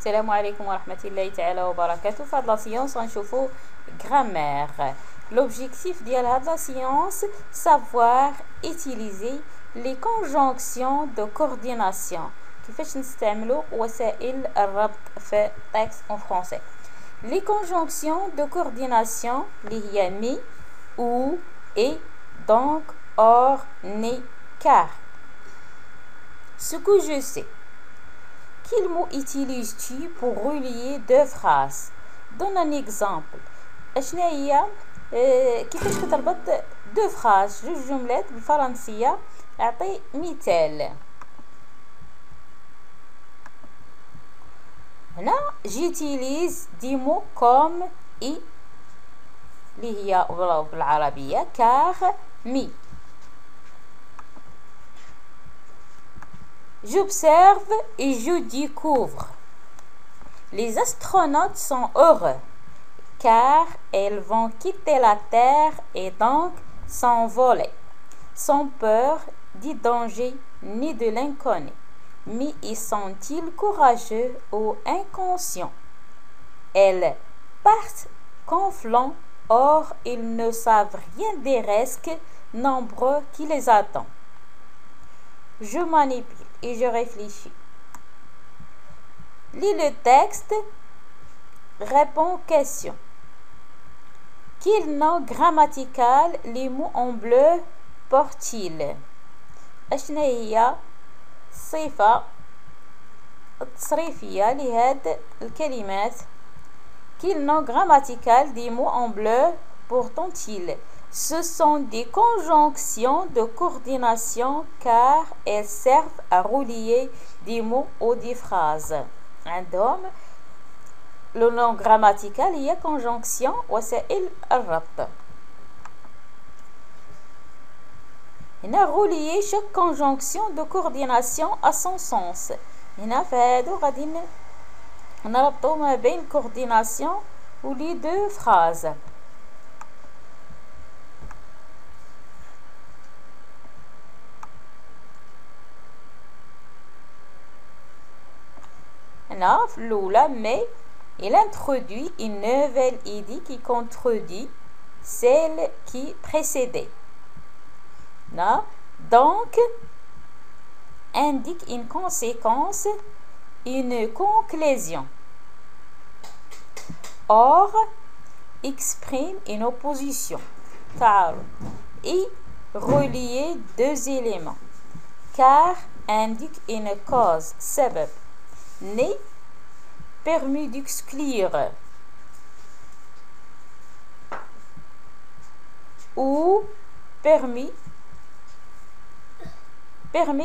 السلام عليكم ورحمة الله تعالى وبركاته. في هاد لا سيونس غنشوفو grammaire. L'objectif ديال هاد لا سيونس savoir utiliser les conjonctions de coordination. كيفاش نستعملو وسائل الربط في texte en français. Les conjonctions de coordination اللي هي mi, ou, et, donc, or, ne, car. Ce que je sais. Quel mot utilises-tu pour relier deux phrases? Donne un exemple. شنو هي كيفاش كتربط دو فراز جوج جملات بالفرنسية؟ اعطي مثال. هنا j'utilise des mots comme i اللي هي بالعربية car, mi. J'observe et je découvre. Les astronautes sont heureux car elles vont quitter la Terre et donc s'envoler, sans peur du danger ni de l'inconnu. Mais y sont-ils courageux ou inconscients? Elles partent conflans, or ils ne savent rien des risques nombreux qui les attendent. Je manipule et je réfléchis. Lis le texte, réponds aux questions. Quel nom grammatical les mots en bleu portent-ils? أشنا هي الصفة التصريفية لهاد الكلمات؟ Quel nom grammatical des mots en bleu portent-ils? Ce sont des conjonctions de coordination car elles servent à relier des mots ou des phrases. عندهم le nom grammatical هي conjonction وسائل الربط. هنا relier chaque conjonction de coordination à son sens. هنا فهادو غادي نربطو ما بين coordination و les deux phrases. هنا في الأولى mais il introduit une nouvelle idée qui contredit celle qui précédait. Là, donc, indique une conséquence, une conclusion. Or, exprime une opposition. Car, et relier deux éléments. Car indique une cause, sabab. Ne permis d'exclure ou permis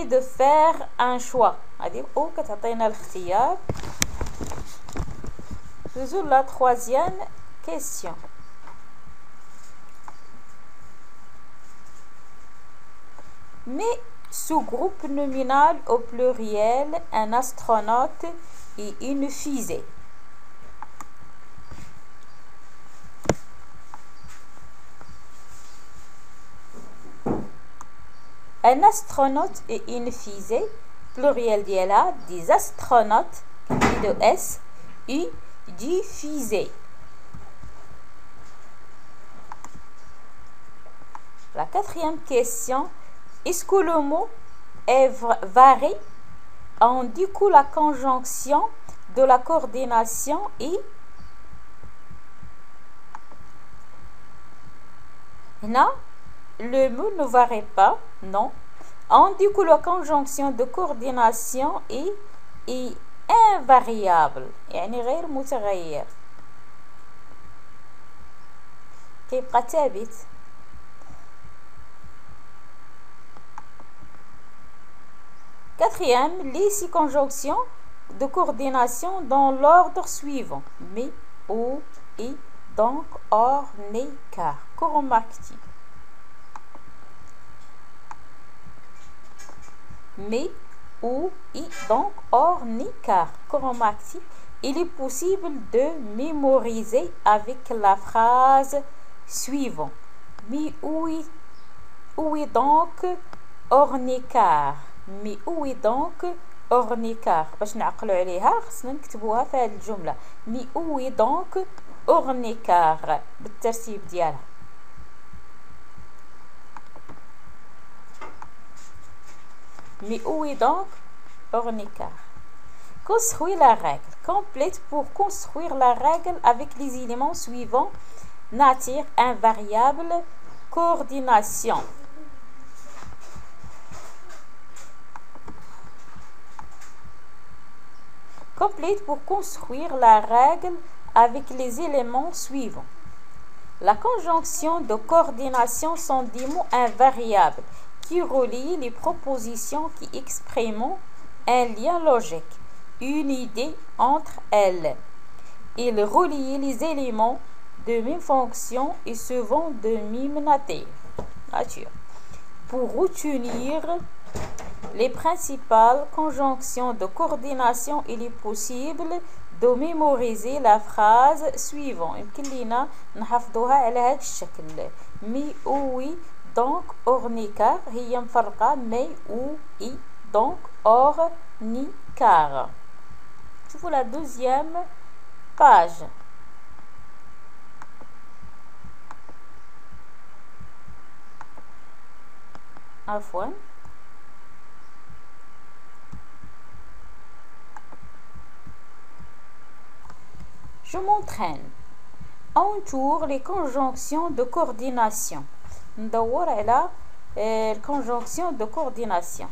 de faire un choix. C'est-à-dire ou كتعطينا الاختيار. Faisons la troisième question. Mais sous-groupe nominal au pluriel un astronaute et une fusée. Un astronaute et une fusée, pluriel ديالها des astronautes, de S, et du fusée. La quatrième question, est-ce que le mot est varie? On dit que la conjonction de la coordination est non, le mot ne varie pas, non. On dit que la conjonction de coordination est invariable, يعني غير متغير. كيبقى ثابت. Quatrième, les six conjonctions de coordination dans l'ordre suivant. Mais, ou, et, donc, or, ne, car. Que remarques-tu? Mais, ou, et, donc, or, ne, car. Que remarques-tu? Il est possible de mémoriser avec la phrase suivante. Mais, oui, donc, or, ne, car. Mais où est donc اورنيكار. باش نعقلوا عليها خصنا نكتبوها في هذه الجمله. مي اوي دونك اورنيكار بالترتيب ديالها. Mais où est donc ornicar? Construire la règle. Complète pour construire la règle avec les éléments suivants. Nature, invariable, coordination. Complète pour construire la règle avec les éléments suivants. La conjonction de coordination sont des mots invariables qui relient les propositions qui expriment un lien logique, une idée entre elles. Ils relient les éléments de même fonction et souvent de même nature. Pour retenir les principales conjonctions de coordination, il est possible de mémoriser la phrase suivante. يمكن لينا نحفظوها على هذا الشكل. مي اوي دونك اورنيكار هي مفرقة مي او اي دونك اورنيكار. شوفوا la deuxième page. عفوا. Je m'entraîne. Entoure les conjonctions de coordination. ندور على الconjonction de coordination.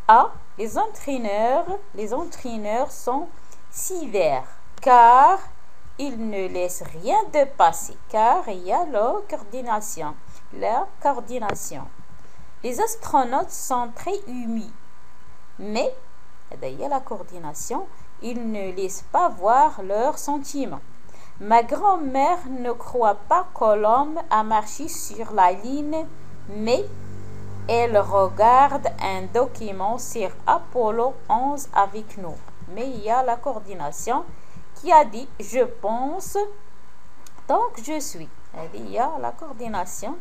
A. Les entraîneurs sont sévères car ils ne laissent rien de passer. Car il y a la coordination. Les astronautes sont très humides. Mais, il y a la coordination. Ils ne laissent pas voir leurs sentiments. Ma grand-mère ne croit pas que l'homme a marché sur la ligne, mais elle regarde un document sur Apollo 11 avec nous. Mais il y a la coordination qui a dit « je pense », donc je suis. Il y a la coordination.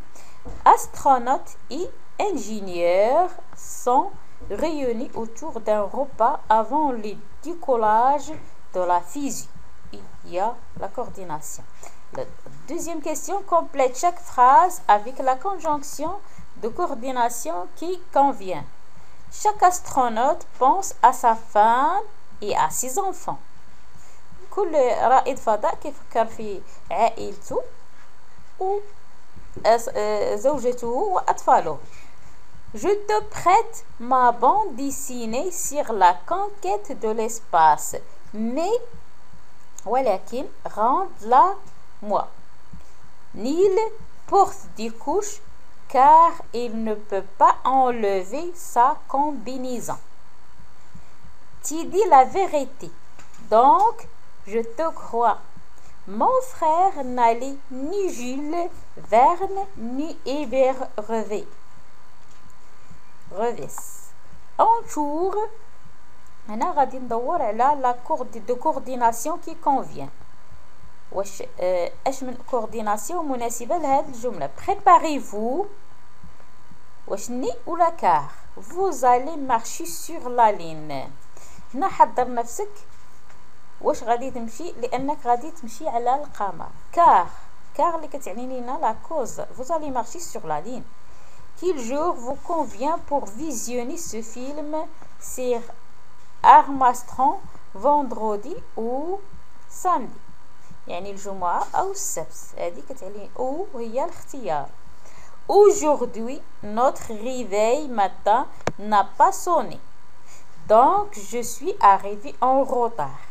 Astronautes et ingénieurs sont réunis autour d'un repas avant le décollage de la fusée. Il y a la coordination. La deuxième question, complète chaque phrase avec la conjonction de coordination qui convient. Chaque astronaute pense à sa femme et à ses enfants. كل رائد فضاء كيفكر في عائلته وزوجته وأطفاله. Je te prête ma bande dessinée sur la conquête de l'espace, mais ولكن rends-la moi. Neil porte des couches car il ne peut pas enlever sa combinaison. Tu dis la vérité, donc je te crois. Mon frère n'allait ni Jules Verne ni Hébert Revis. Entoure. هنا غادي ندور على لا دو كورديناسيون كي كونفيان. واش اش من كورديناسيون مناسبه لهذه الجمله. Préparez-vous. واش ني ولا كار. Vous allez marcher sur la ligne. هنا حضر نفسك واش غادي تمشي لانك غادي تمشي على القمر. كار اللي كتعني لينا لا كوز. Vous allez marcher sur la ligne. Quel jour vous convient pour visionner ce film sur Armstrong vendredi ou samedi. يعني الجمعة أو السبت. هذه كتعني أو هي الاختيار. Aujourd'hui, notre réveil matin n'a pas sonné. Donc, je suis arrivé en retard.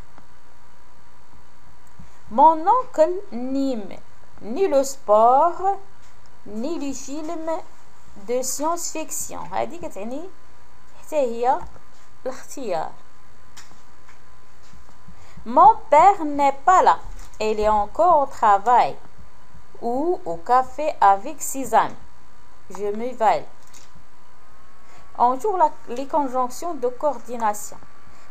Mon oncle n'aime ni le sport ni les films de science-fiction. هذه كتعني حتى هي الاختيار. Mon père n'est pas là. Il est encore au travail ou au café avec ses amis. Je me vais. On joue les conjonctions de coordination.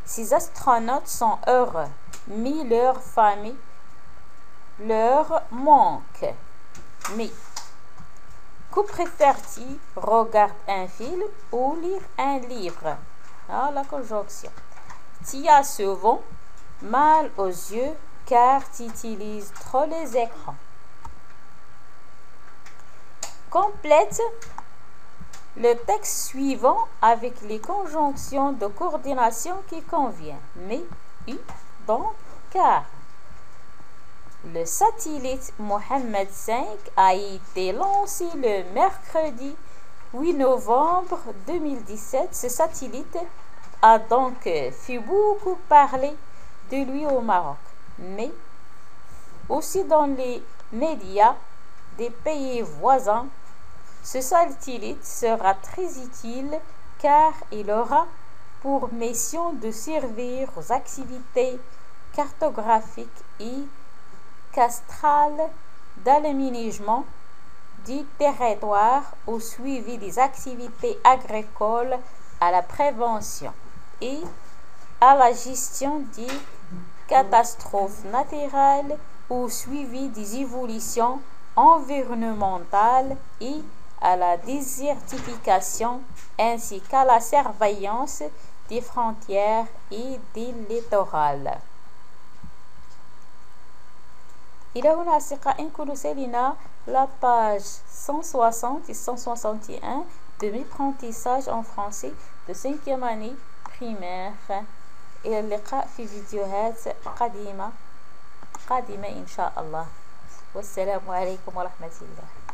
Ces astronautes sont heureux, mais leur famille leur manque. Mais que préfères-tu, regarder un film ou lire un livre? La conjonction. Tu as souvent mal aux yeux car tu utilises trop les écrans. Complète le texte suivant avec les conjonctions de coordination qui conviennent. Mais, donc, car. Le satellite Mohammed V a été lancé le mercredi 8 novembre 2017. Ce satellite a donc fait beaucoup parler de lui au Maroc, mais aussi dans les médias des pays voisins. Ce satellite sera très utile car il aura pour mission de servir aux activités cartographiques et cadastrales d'aménagement du territoire, au suivi des activités agricoles, à la prévention et à la gestion des catastrophes naturelles, au suivi des évolutions environnementales et à la désertification, ainsi qu'à la surveillance des frontières et des littorales. إلى هنا أصدقائي نكون سالينا la page 160 et 161 de l'apprentissage en français de 5e année primaire. إلى اللقاء في فيديوهات قادمة إن شاء الله. والسلام عليكم ورحمة الله.